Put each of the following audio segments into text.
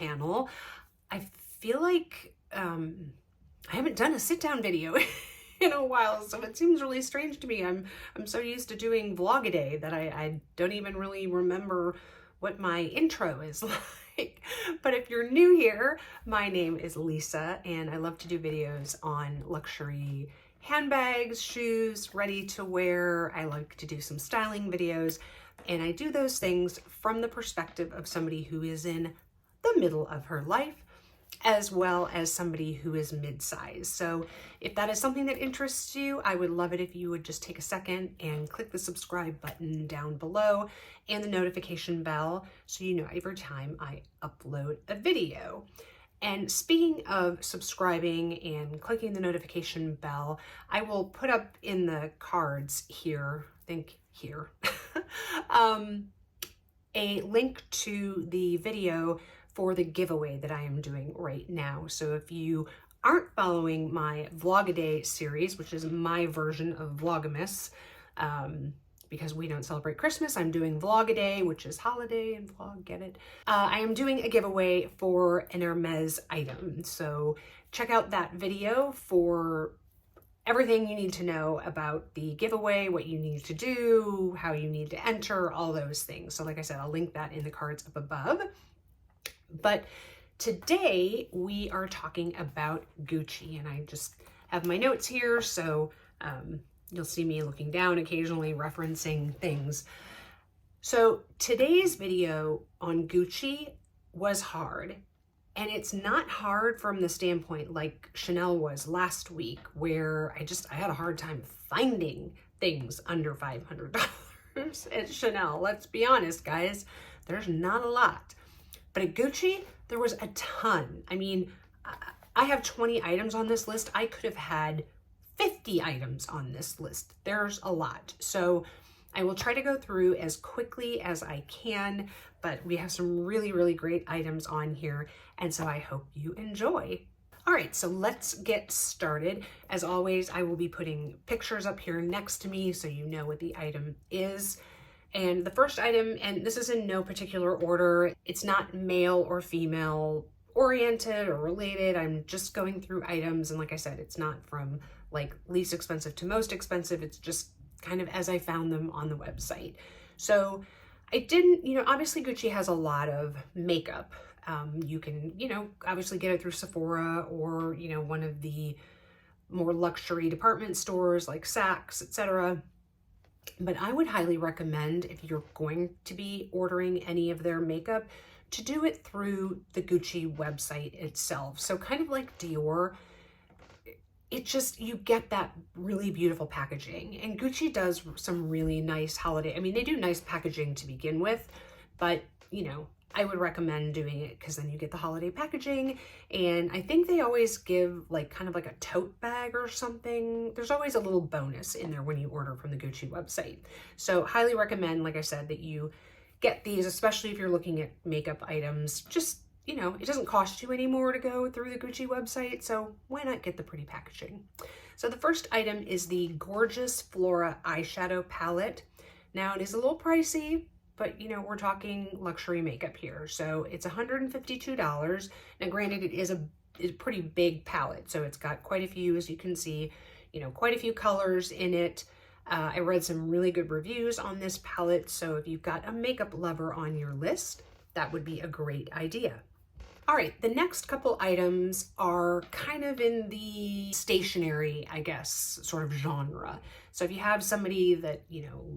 channel. I feel like I haven't done a sit-down video in a while, so it seems really strange to me. I'm so used to doing vlog-a-day that I don't even really remember what my intro is like. But if you're new here, my name is Lisa, and I love to do videos on luxury handbags, shoes, ready to wear. I like to do some styling videos, and I do those things from the perspective of somebody who is in the middle of her life, as well as somebody who is mid-size. So if that is something that interests you, I would love it if you would just take a second and click the subscribe button down below and the notification bell so you know every time I upload a video. And speaking of subscribing and clicking the notification bell, I will put up in the cards here, I think here, a link to the video for the giveaway that I am doing right now. So if you aren't following my Vlog-a-Day series, which is my version of Vlogmas, because we don't celebrate Christmas, I'm doing Vlog-a-Day, which is holiday and vlog, get it? I am doing a giveaway for an Hermes item. So check out that video for everything you need to know about the giveaway, what you need to do, how you need to enter, all those things. So like I said, I'll link that in the cards up above. But today we are talking about Gucci, and I just have my notes here, so you'll see me looking down occasionally referencing things. So today's video on Gucci was hard, and it's not hard from the standpoint like Chanel was last week, where I had a hard time finding things under $500 at Chanel. Let's be honest, guys, there's not a lot. But at Gucci, there was a ton. I mean, I have 20 items on this list. I could have had 50 items on this list. There's a lot. So I will try to go through as quickly as I can, but we have some really, really great items on here. And so I hope you enjoy. All right, so let's get started. As always, I will be putting pictures up here next to me so you know what the item is. And the first item, and this is in no particular order, it's not male or female oriented or related. I'm just going through items. And like I said, it's not from like least expensive to most expensive. It's just kind of as I found them on the website. So I didn't, obviously Gucci has a lot of makeup. You can, obviously get it through Sephora or, one of the more luxury department stores like Saks, etc. But I would highly recommend, if you're going to be ordering any of their makeup, to do it through the Gucci website itself. So kind of like Dior, you get that really beautiful packaging. And Gucci does some really nice holiday, they do nice packaging to begin with, but I would recommend doing it because then you get the holiday packaging. And I think they always give kind of like a tote bag or something. There's always a little bonus in there when you order from the Gucci website. So highly recommend, like I said, that you get these, especially if you're looking at makeup items. Just, it doesn't cost you any more to go through the Gucci website. So why not get the pretty packaging? So the first item is the Gorgeous Flora eyeshadow palette. Now it is a little pricey, but we're talking luxury makeup here. So it's $152. Now granted, it is a pretty big palette. So it's got quite a few, as you can see, quite a few colors in it. I read some really good reviews on this palette. So if you've got a makeup lover on your list, that would be a great idea. All right, the next couple items are kind of in the stationery, I guess, sort of genre. So if you have somebody that,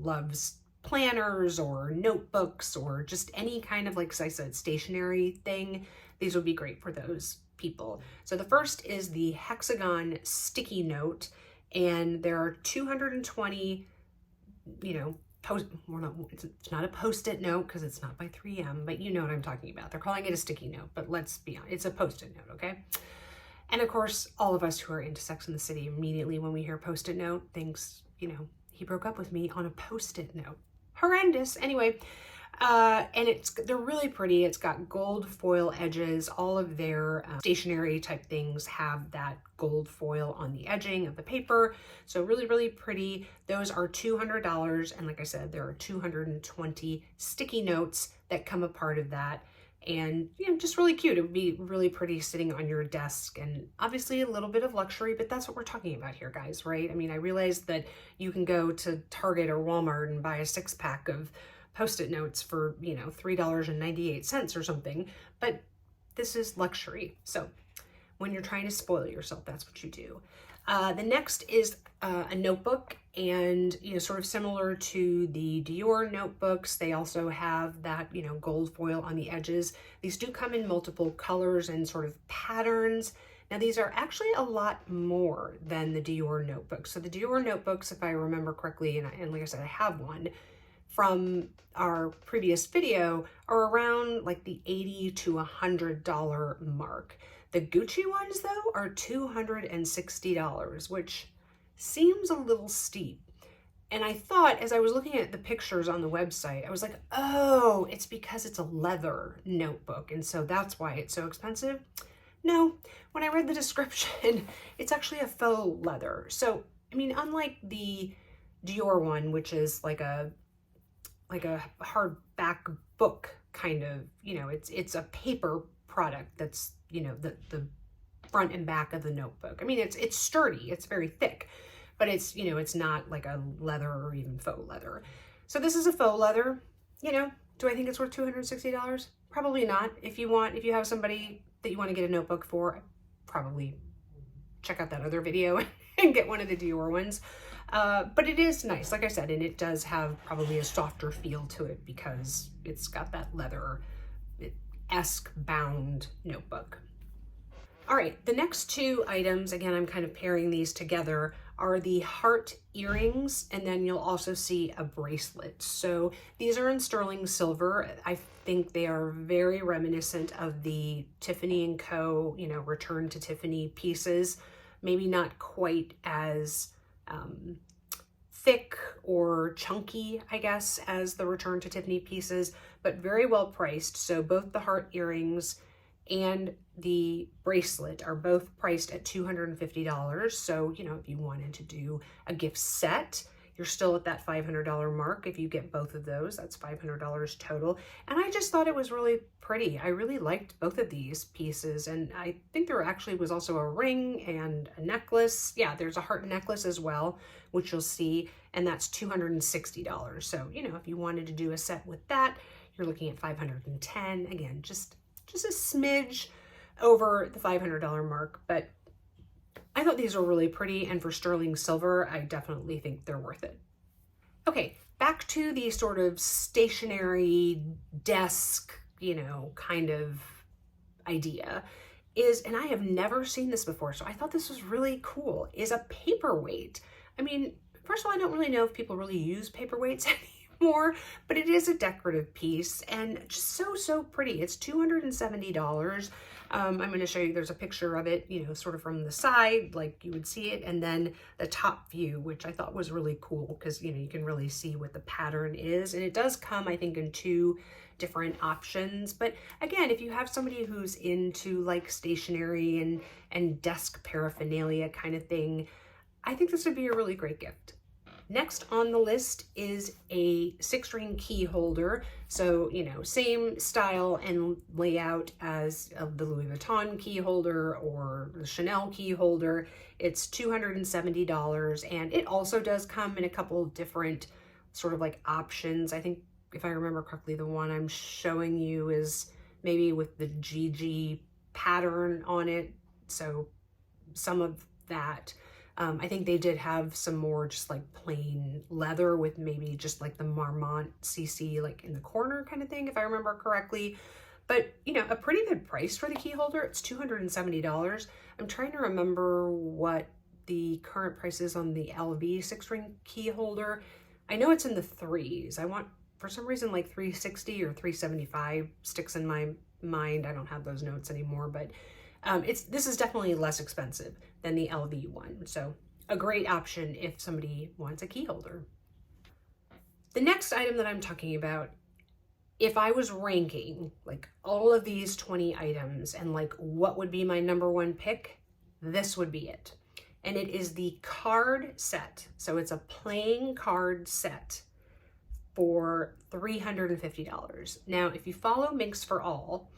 loves planners or notebooks or just any kind of, like I said, stationery thing, these would be great for those people. So the first is the hexagon sticky note, and there are 220, it's not a post-it note because it's not by 3M, but you know what I'm talking about. They're calling it a sticky note, but let's be honest, it's a post-it note, okay? And of course, all of us who are into Sex and the City, immediately when we hear post-it note, thinks, he broke up with me on a post-it note. Horrendous. Anyway, and they're really pretty. It's got gold foil edges. All of their stationery type things have that gold foil on the edging of the paper. So really, really pretty. Those are $200. And like I said, there are 220 sticky notes that come a part of that. and just really cute. It would be really pretty sitting on your desk, and obviously a little bit of luxury, but that's what we're talking about here, guys, right? I mean, I realize that you can go to Target or Walmart and buy a 6-pack of Post-it notes for, $3.98 or something, but this is luxury. So when you're trying to spoil yourself, that's what you do. The next is a notebook, and sort of similar to the Dior notebooks, they also have that gold foil on the edges. These do come in multiple colors and sort of patterns. Now these are actually a lot more than the Dior notebooks. So the Dior notebooks, if I remember correctly, and like I said, I have one from our previous video, are around like the $80 to $100 mark. The Gucci ones, though, are $260, which seems a little steep. And I thought, as I was looking at the pictures on the website, I was like, oh, it's because it's a leather notebook, and so that's why it's so expensive. No, when I read the description, it's actually a faux leather. So, I mean, unlike the Dior one, which is like a hardback book kind of, it's a paper product that's, the front and back of the notebook. I mean, it's sturdy, it's very thick, but it's, it's not like a leather or even faux leather. So this is a faux leather. Do I think it's worth $260? Probably not. If you have somebody that you want to get a notebook for, probably check out that other video and get one of the Dior ones. But it is nice, like I said, and it does have probably a softer feel to it because it's got that leather-esque bound notebook. All right, the next two items, again, I'm kind of pairing these together, are the heart earrings, and then you'll also see a bracelet. So these are in sterling silver. I think they are very reminiscent of the Tiffany & Co., Return to Tiffany pieces. Maybe not quite as thick or chunky, I guess, as the Return to Tiffany pieces, but very well priced. So both the heart earrings and the bracelet are both priced at $250. So, if you wanted to do a gift set, you're still at that $500 mark. If you get both of those, that's $500 total. And I just thought it was really pretty. I really liked both of these pieces. And I think there actually was also a ring and a necklace. Yeah, there's a heart necklace as well, which you'll see, and that's $260. So, if you wanted to do a set with that, you're looking at $510. Again, just a smidge over the $500 mark, but I thought these were really pretty, and for sterling silver, I definitely think they're worth it. Okay, back to the sort of stationary desk, kind of idea is, and I have never seen this before, so I thought this was really cool, is a paperweight. I mean, first of all, I don't really know if people really use paperweights anymore, but it is a decorative piece and just so pretty. It's $270. I'm going to show you, there's a picture of it, sort of from the side, like you would see it, and then the top view, which I thought was really cool because, you can really see what the pattern is. And it does come, I think, in 2 different options. But again, if you have somebody who's into like stationery and desk paraphernalia kind of thing, I think this would be a really great gift. Next on the list is a 6-ring key holder. So, same style and layout as the Louis Vuitton key holder or the Chanel key holder. It's $270, and it also does come in a couple of different sort of like options. I think, if I remember correctly, the one I'm showing you is maybe with the GG pattern on it. So some of that. I think they did have some more just like plain leather with maybe just like the Marmont CC like in the corner kind of thing, if I remember correctly. But, a pretty good price for the key holder. It's $270. I'm trying to remember what the current price is on the LV 6-ring key holder. I know it's in the 3s. I want, for some reason, like $360 or $375 sticks in my mind. I don't have those notes anymore, but this is definitely less expensive than the LV one. So a great option if somebody wants a key holder. The next item that I'm talking about, if I was ranking like all of these 20 items and like what would be my number 1 pick, this would be it. And it is the card set. So it's a playing card set for $350. Now, if you follow Minx for All,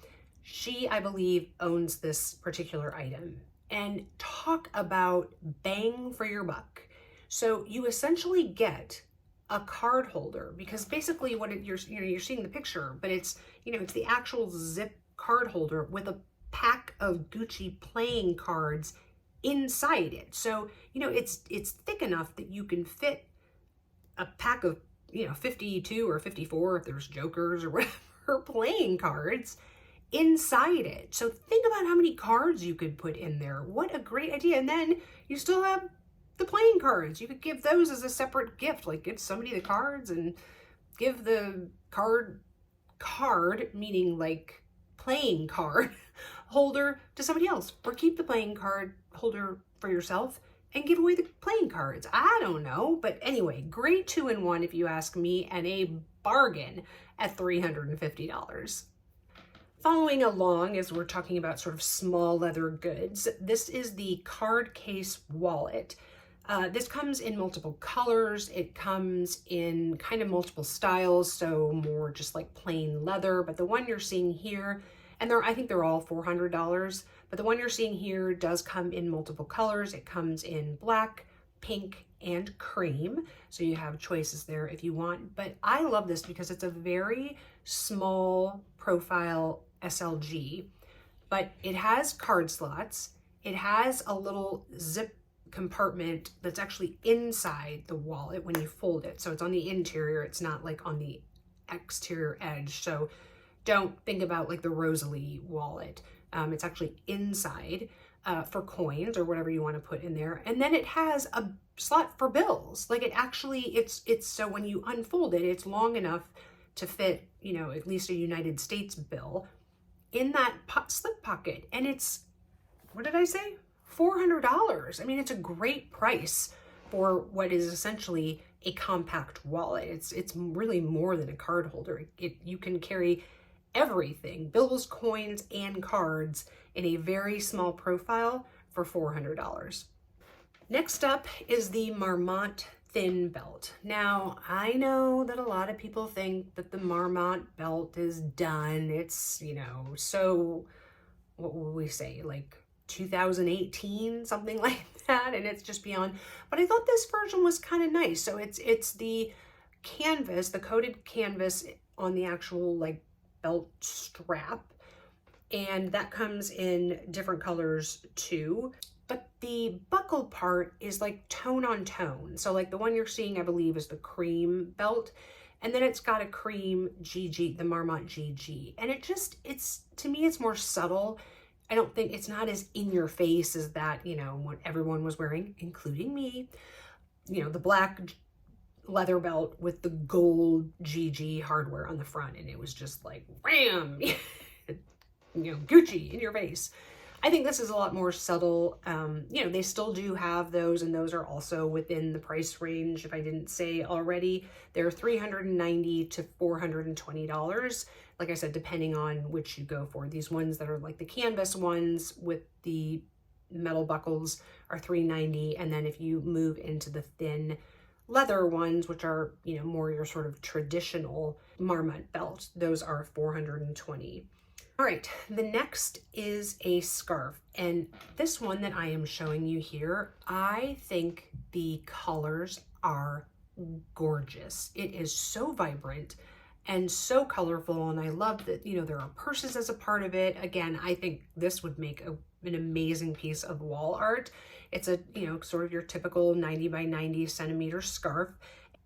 she, I believe, owns this particular item. And talk about bang for your buck. So you essentially get a card holder, because basically what you're seeing the picture, but it's the actual zip card holder with a pack of Gucci playing cards inside it. So it's thick enough that you can fit a pack of 52 or 54 if there's jokers or whatever playing cards inside it. So think about how many cards you could put in there. What a great idea. And then you still have the playing cards. You could give those as a separate gift, like give somebody the cards and give the card, meaning like playing card holder, to somebody else, or keep the playing card holder for yourself and give away the playing cards. I don't know, but anyway, great 2-in-1 if you ask me, and a bargain at $350. Following along, as we're talking about sort of small leather goods, this is the card case wallet. This comes in multiple colors. It comes in kind of multiple styles, so more just like plain leather. But the one you're seeing here, and I think they're all $400, but the one you're seeing here does come in multiple colors. It comes in black, pink, and cream. So you have choices there if you want. But I love this because it's a very small profile SLG, but it has card slots. It has a little zip compartment that's actually inside the wallet when you fold it. So it's on the interior. It's not like on the exterior edge. So don't think about like the Rosalie wallet. It's actually inside for coins or whatever you want to put in there. And then it has a slot for bills. Like it's so when you unfold it, it's long enough to fit, at least a United States bill in that slip pocket. And it's, what did I say? $400. I mean, it's a great price for what is essentially a compact wallet. It's really more than a card holder. You can carry everything, bills, coins, and cards in a very small profile for $400. Next up is the Marmont thin belt. Now, I know that a lot of people think that the Marmont belt is done. It's, so, what would we say, like 2018, something like that, and it's just beyond. But I thought this version was kind of nice. So it's the canvas, the coated canvas on the actual like belt strap, and that comes in different colors too. But the buckle part is like tone on tone. So like the one you're seeing, I believe, is the cream belt. And then it's got a cream GG, the Marmont GG. And to me, it's more subtle. I don't think it's not as in your face as that, what everyone was wearing, including me. The black leather belt with the gold GG hardware on the front. And it was just like, wham, Gucci in your face. I think this is a lot more subtle. They still do have those, and those are also within the price range. If I didn't say already, they're $390 to $420. Like I said, depending on which you go for. These ones that are like the canvas ones with the metal buckles are $390, and then if you move into the thin leather ones, which are, more your sort of traditional Marmont belt, those are $420. All right, the next is a scarf, and this one that I am showing you here, I think the colors are gorgeous. It is so vibrant and so colorful, and I love that, there are purses as a part of it. Again, I think this would make an amazing piece of wall art. It's a, sort of your typical 90 by 90 centimeter scarf.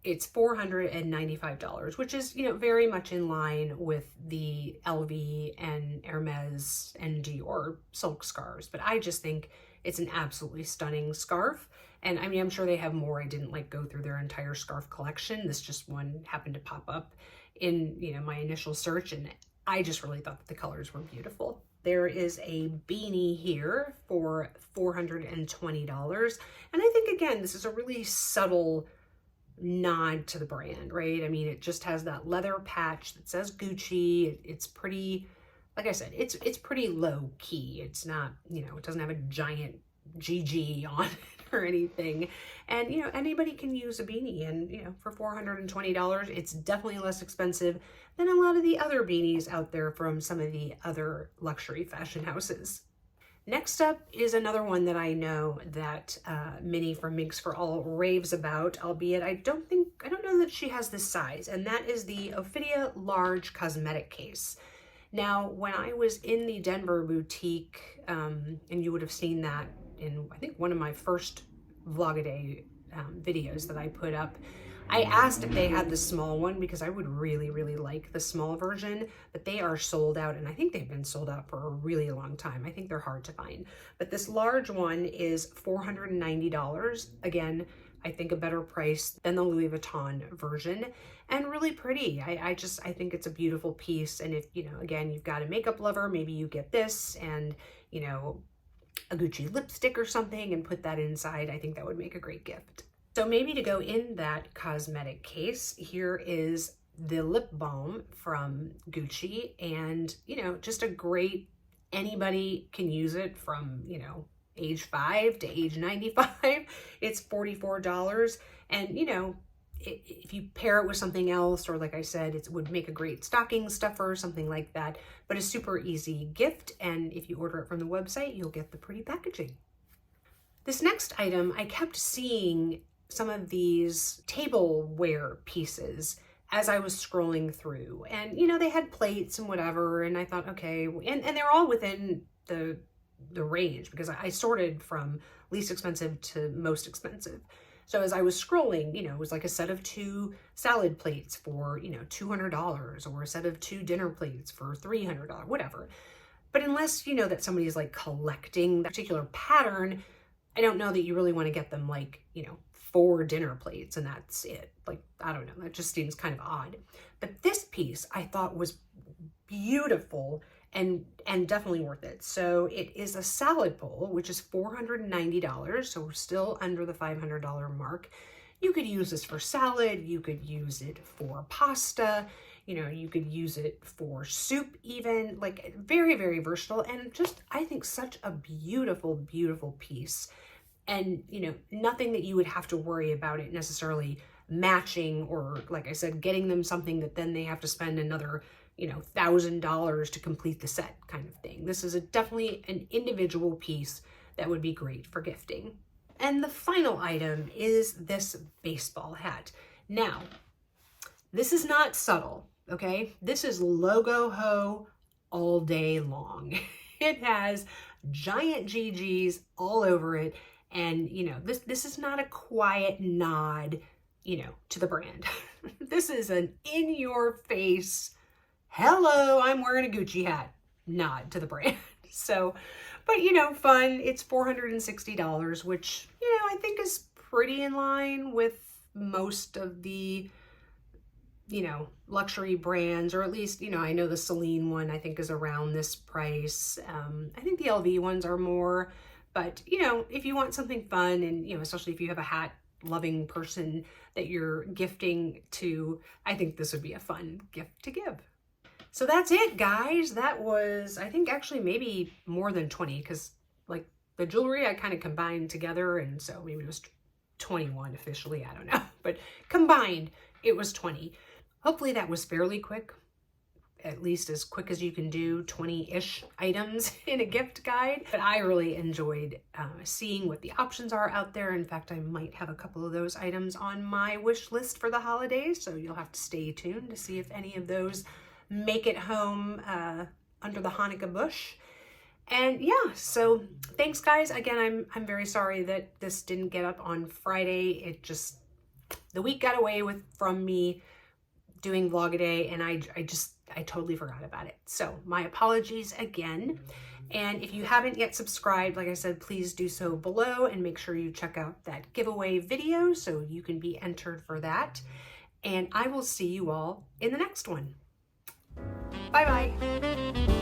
It's $495, which is, very much in line with the LV and Hermes and Dior silk scarves. But I just think it's an absolutely stunning scarf. And I mean, I'm sure they have more. I didn't go through their entire scarf collection. This just one happened to pop up in, my initial search. And I just really thought that the colors were beautiful. There is a beanie here for $420. And I think, again, this is a really subtle nod to the brand, right? I mean, it just has that leather patch that says Gucci. It's pretty, like I said, it's pretty low key. It's not, it doesn't have a giant GG on it or anything. And, you know, anybody can use a beanie, and, you know, for $420, it's definitely less expensive than a lot of the other beanies out there from some of the other luxury fashion houses. Next up is another one that I know that Minnie from Minks for All raves about, albeit I don't know that she has this size, and that is the Ophidia Large Cosmetic Case. Now, when I was in the Denver boutique, and you would have seen that in, I think, one of my first Vlog-A-Day videos that I put up, I asked if they had the small one because I would really, really like the small version, but they are sold out, and I think they've been sold out for a really long time. I think they're hard to find. But this large one is $490. Again, I think a better price than the Louis Vuitton version, and really pretty. I think it's a beautiful piece. And if, you know, again, you've got a makeup lover, maybe you get this and, you know, a Gucci lipstick or something and put that inside. I think that would make a great gift. So maybe to go in that cosmetic case, here is the lip balm from Gucci, and, you know, just a great, anybody can use it from, you know, age 5 to age 95. It's $44. And, you know, if you pair it with something else, or like I said, it would make a great stocking stuffer or something like that, but a super easy gift. And if you order it from the website, you'll get the pretty packaging. This next item, I kept seeing some of these tableware pieces as I was scrolling through, and, you know, they had plates and whatever, and I thought, okay, and they're all within the range because I sorted from least expensive to most expensive. So as I was scrolling, you know, it was like a set of 2 salad plates for, you know, $200, or a set of 2 dinner plates for $300, whatever. But unless you know that somebody's like collecting that particular pattern, I don't know that you really want to get them like, you know, 4 dinner plates and that's it. Like, I don't know, that just seems kind of odd. But this piece I thought was beautiful and definitely worth it. So it is a salad bowl, which is $490, so we're still under the $500 mark. You could use this for salad, you could use it for pasta, you know, you could use it for soup even, like very, very versatile, and just, I think, such a beautiful, beautiful piece. And, you know, nothing that you would have to worry about it necessarily matching, or, like I said, getting them something that then they have to spend another, you know, $1,000 to complete the set kind of thing. This is definitely an individual piece that would be great for gifting. And the final item is this baseball hat. Now, this is not subtle, okay? This is logo ho all day long. It has giant GGs all over it. And, you know, this is not a quiet nod, you know, to the brand. This is an in-your-face, hello, I'm wearing a Gucci hat nod to the brand. So, but, you know, fun. It's $460, which, you know, I think is pretty in line with most of the, you know, luxury brands, or at least, you know, I know the Celine one I think is around this price. I think the LV ones are more, but, you know, if you want something fun, and, you know, especially if you have a hat loving person that you're gifting to, I think this would be a fun gift to give. So that's it, guys. That was, I think, actually maybe more than 20, because like the jewelry I kind of combined together, and so maybe it was 21 officially, I don't know, but combined it was 20. Hopefully that was fairly quick, at least as quick as you can do 20-ish items in a gift guide. But I really enjoyed seeing what the options are out there. In fact, I might have a couple of those items on my wish list for the holidays, so you'll have to stay tuned to see if any of those make it home under the Hanukkah bush. And yeah, so thanks, guys. Again, I'm very sorry that this didn't get up on Friday. It just, the week got away from me doing Vlog-A-Day, and I totally forgot about it. So my apologies again. And if you haven't yet subscribed, like I said, please do so below, and make sure you check out that giveaway video so you can be entered for that. And I will see you all in the next one. Bye-bye.